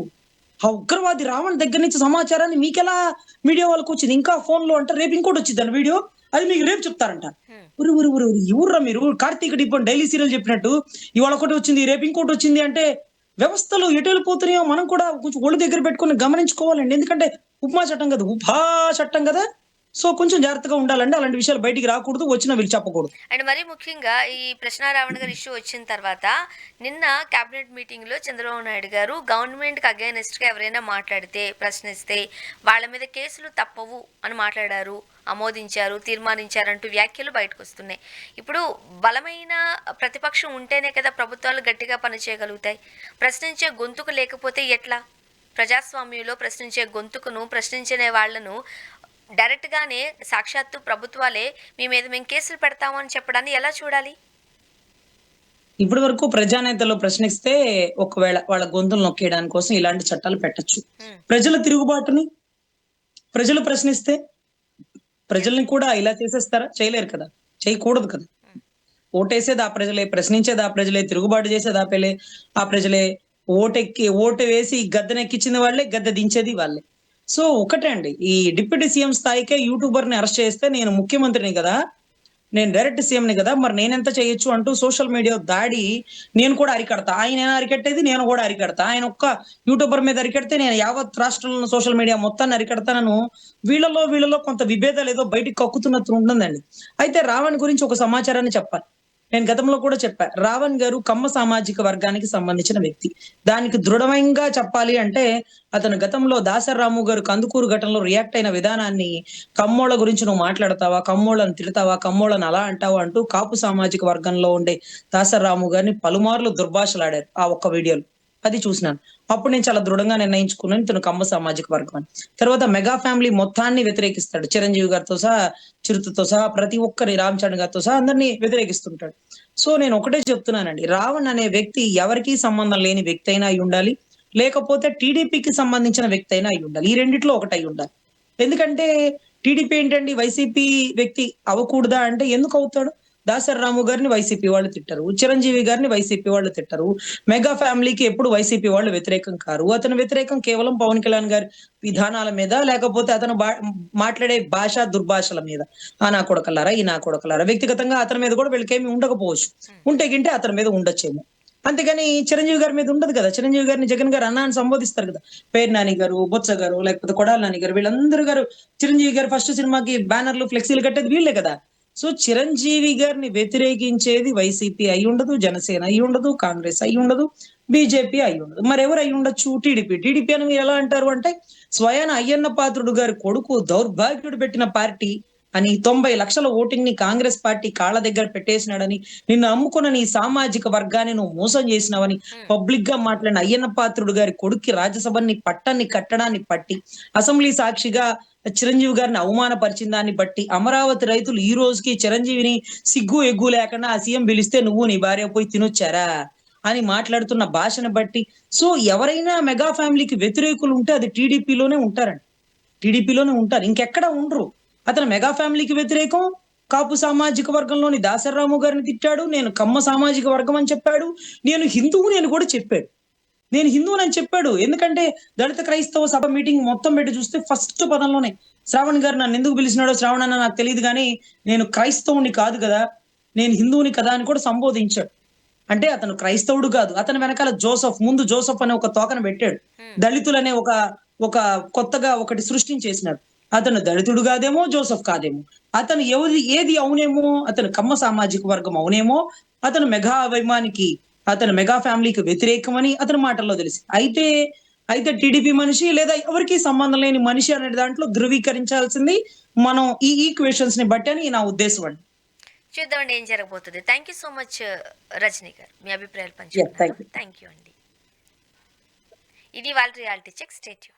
ఆ ఉగ్రవాది రావణ్ దగ్గర నుంచి సమాచారాన్ని మీకెలా మీడియా వాళ్ళకొచ్చింది? ఇంకా ఫోన్‌లో అంటే రేపు ఇంకోటొచ్చిద్దంట వీడియో. అది మీకు రేపు చెప్తారంట. హ్మ్. ఒరేయ్! ఎవర్రా మీరు? 'కార్తీక దీపం' డైలీ సీరియల్ చెప్పినట్టు ఇవాళ ఒకటొచ్చింది, రేపు ఇంకోటొచ్చింది అంటే వ్యవస్థలు ఎటెళ్ళిపోతున్నాయో మనం కూడా కొంచెం ఒళ్ళు దగ్గర పెట్టుకొని గమనించుకోవాలండి. ఎందుకంటే ఉపమా చట్టం కాదు. ఉపా చట్టం కదా! కొంచెం జాగ్రత్తగా ఉండాలండి. అలాంటి విషయాలు బయటికి రాకూడదు. వచ్చినా వీళ్ళు చెప్పకూడదు. అండ్ మరీ ముఖ్యంగా ఈ ప్రశ్న రావణ్ గారి ఇష్యూ వచ్చిన తర్వాత నిన్న కేబినెట్ మీటింగ్లో చంద్రబాబు నాయుడు గారు గవర్నమెంట్కి అగైనెస్ట్గా ఎవరైనా మాట్లాడితే ప్రశ్నిస్తే వాళ్ళ మీద కేసులు తప్పవు అని మాట్లాడారు, ఆమోదించారు, తీర్మానించారంటూ వ్యాఖ్యలు బయటకు వస్తున్నాయి. ఇప్పుడు బలమైన ప్రతిపక్షం ఉంటేనే కదా ప్రభుత్వాలు గట్టిగా పనిచేయగలుగుతాయి. ప్రశ్నించే గొంతుకు లేకపోతే ఎట్లా? ప్రజాస్వామ్యంలో ప్రశ్నించే గొంతుకును, ప్రశ్నించే వాళ్ళను డైరెక్ట్‌గానే సాక్షాత్తు ప్రభుత్వాలే మీ మీద మేము కేసులు పెడతాము అని చెప్పడాన్ని ఎలా చూడాలి? ఇప్పటి వరకు ప్రజానేతలు ప్రశ్నిస్తే ఒకవేళ వాళ్ళ గొంతులు నొక్కేయడానికి కోసం ఇలాంటి చట్టాలు పెట్టొచ్చు. హ్మ్. ప్రజల తిరుగుబాటుని ప్రజలు ప్రశ్నిస్తే యెస్. ప్రజల్ని కూడా ఇలా చేసేస్తారా? చేయలేరు కదా! చేయకూడదు కదా! హ్మ్. ఓటేసేది ఆ ప్రజలే, ప్రశ్నించేది ఆ ప్రజలే, తిరుగుబాటు చేసేది ఆ ప్రజలే. ఓటు వేసి గద్దెనెక్కించింది వాళ్ళే, గద్దె దించేది వాళ్ళే. ఒకటే అండి. ఈ డిప్యూటీ సీఎం స్థాయికే యూట్యూబర్‌ని అరెస్ట్ చేస్తే నేను ముఖ్యమంత్రిని గదా! నేను డైరెక్ట్ సీఎంని గదా! మరి నేనెంత చేయొచ్చు అంటూ సోషల్ మీడియా దాడి నేను కూడా అరికడతా. ఆయనేనా అరికట్టేది నేను గూడా అరికడతా. ఆయన ఒక్క యూట్యూబర్ మీద అరికడితే నేను యావత్ రాష్ట్రంలో ఉన్న సోషల్ మీడియా మొత్తాన్ని అరికడతానను వీళ్ళలో కొంత విభేదాలేదో బయటికి కక్కుతున్నట్టు ఉంటుందండి. అయితే రావణ్ గురించి ఒక సమాచారాన్ని చెప్పాలి. నేను గతంలో కూడా చెప్పా. రావణ్ గారు కమ్మ సామాజిక వర్గానికి సంబంధించిన వ్యక్తి. దానికి దృఢంగా చెప్పాలి అంటే అతను గతంలో దాసరి రాము గారు కందుకూరు ఘటనలో రియాక్ట్ అయిన విధానాన్ని కమ్మోళ్ళ గురించి నువ్వు మాట్లాడతావా? కమ్మోళ్ళని తిడతావా? కమ్మోళ్ళని అలా అంటావా? అంటూ కాపు సామాజిక వర్గంలో ఉండే దాసరి రాము గారిని పలుమార్లు దుర్భాషలాడారు. ఆ ఒక్క వీడియోలో. అది చూసినాను. అప్పుడు నేను చాలా దృఢంగా నిర్ణయించుకున్నాను. ఇతను కమ్మ సామాజిక వర్గం అని. తర్వాత మెగా ఫ్యామిలీ మొత్తాన్ని వ్యతిరేకిస్తాడు. చిరంజీవి గారితో సహా, చిరుతతో సహా ప్రతి ఒక్కరి రామ్ చరణ్ గారితో సహా అందరిని వ్యతిరేకిస్తుంటాడు. నేను ఒకటే చెప్తున్నానండి. రావణ్ అనే వ్యక్తి ఎవరికీ సంబంధం లేని వ్యక్తి అయినా అయ్యుండాలి. లేకపోతే టీడీపీకి సంబంధించిన వ్యక్తి అయినా అయ్యుండాలి. ఈ రెండిట్లో ఒకటయ్యుండాలి. ఎందుకంటే టీడీపీ ఏంటండి వైసీపీ వ్యక్తి అవ్వకూడదా అంటే ఎందుకవుతాడు? దాసరి రాము గారిని వైసీపీ వాళ్ళు తిట్టరు. చిరంజీవి గారిని వైసీపీ వాళ్ళు తిట్టరు. మెగా ఫ్యామిలీకి ఎప్పుడు వైసీపీ వాళ్ళు వ్యతిరేకం కారు. అతని వ్యతిరేకం కేవలం పవన్ కళ్యాణ్ గారి విధానాల మీద లేకపోతే అతను మాట్లాడే భాష దుర్భాషల మీద. ఆ నా కొడకల్లారా, ఈ నా కొడకల్లారా. వ్యక్తిగతంగా అతని మీద కూడా వీళ్ళకేమి ఉండకపోవచ్చు. హ్మ్. ఉంటే గింటే అతని మీద ఉండొచ్చేమో. అంతేగాని చిరంజీవి గారి మీద ఉండదు కదా! చిరంజీవి గారిని జగన్ గారు అన్న అని సంబోధిస్తారు కదా! పేర్ని నాని గారు, బొత్స గారు, లేకపోతే కొడాలి నాని గారు వీళ్ళందరూ గారు చిరంజీవి గారు ఫస్ట్ సినిమాకి బ్యానర్‌లు, ఫ్లెక్సీలు కట్టేది వీళ్ళే కదా! చిరంజీవి గారిని వ్యతిరేకించేది వైసీపీ అయ్యుండదు, జనసేన అయ్యుండదు, కాంగ్రెస్ అయ్యుండదు, బీజేపీ అయ్యుండదు. మరెవరు అయ్యుండొచ్చు? టీడీపీ. టీడీపీ అని మీరెలా అంటారు అంటే, స్వయాన అయ్యన్న పాత్రుడు గారి కొడుకు దౌర్భాగ్యుడు పెట్టిన పార్టీ అని 90,00,000 ఓటింగ్‌ని కాంగ్రెస్ పార్టీ కాళ్ళ దగ్గర పెట్టేసినాడని, నిన్ను నమ్ముకున్న నీ సామాజిక వర్గాన్ని నువ్వు మోసం చేసినావని హ్మ్. పబ్లిక్‌గా మాట్లాడిన అయ్యన్న పాత్రుడు గారి కొడుక్కి రాజ్యసభని పట్టాన్ని కట్టడాన్ని పట్టి, అసెంబ్లీ సాక్షిగా చిరంజీవి గారిని అవమానపరిచిన దాన్ని బట్టి, అమరావతి రైతులు ఈ రోజుకి చిరంజీవిని సిగ్గు, ఎగ్గు లేకుండా ఆ సీఎం పిలిస్తే నువ్వు నీ భార్య పోయి తినొచ్చారా? అని మాట్లాడుతున్న భాషను బట్టి, ఎవరైనా మెగా ఫ్యామిలీకి వ్యతిరేకులుంటే అది టీడీపీలోనే ఉంటారండి. టీడీపీలోనే ఉంటారు. ఇంకెక్కడ ఉండరు. అతను మెగా ఫ్యామిలీకి వ్యతిరేకం. కాపు సామాజిక వర్గంలోని దాసరిరాము గారిని తిట్టాడు. నేను కమ్మ సామాజిక వర్గం అని చెప్పాడు. నేను హిందువుని అని కూడా చెప్పాడు. నేను హిందువునని చెప్పాడు. ఎందుకంటే దళిత క్రైస్తవ సభ మీటింగ్ మొత్తం పెట్టి చూస్తే ఫస్ట్ పదంలోనే శ్రావణ్ గారు నన్ను ఎందుకు పిలిచినాడో శ్రావణ్ అన్న నాకు తెలియదు కానీ నేను క్రైస్తవుని కాదు కదా, నేను హిందువుని కదా అని కూడా సంబోధించాడు. అంటే అతను క్రైస్తవుడు కాదు. అతని వెనకాల జోసెఫ్, ముందు జోసెఫ్ అనే ఒక తోకను పెట్టాడు. దళితులనే ఒక ఒక కొత్తగా ఒకటి సృష్టించేసినాడు. అతను దళితుడు కాదేమో, జోసెఫ్ కాదేమో. అతను ఏది అవునేమో, అతను కమ్మ సామాజిక వర్గం అవునేమో, అతను మెగా అభిమానికి, అతను మెగా ఫ్యామిలీకి వ్యతిరేకమని అతని మాటల్లో తెలిసి. అయితే టీడీపీ మనిషి లేదా ఎవరికీ సంబంధం లేని మనిషి అనే దాంట్లో ధృవీకరించాల్సింది మనం ఈ ఈక్వేషన్స్ ని బట్టి అని నా ఉద్దేశం అండి. చూద్దామండి ఏం జరగబోతుంది. Thank you so much Rajani గారు, మీ అభిప్రాయాలు థ్యాంక్ పంచుకున్నారు. యూ. థ్యాంక్ యూ అండి. ఇది వాళ్ళ రియాలిటీ చెక్. Stay tuned.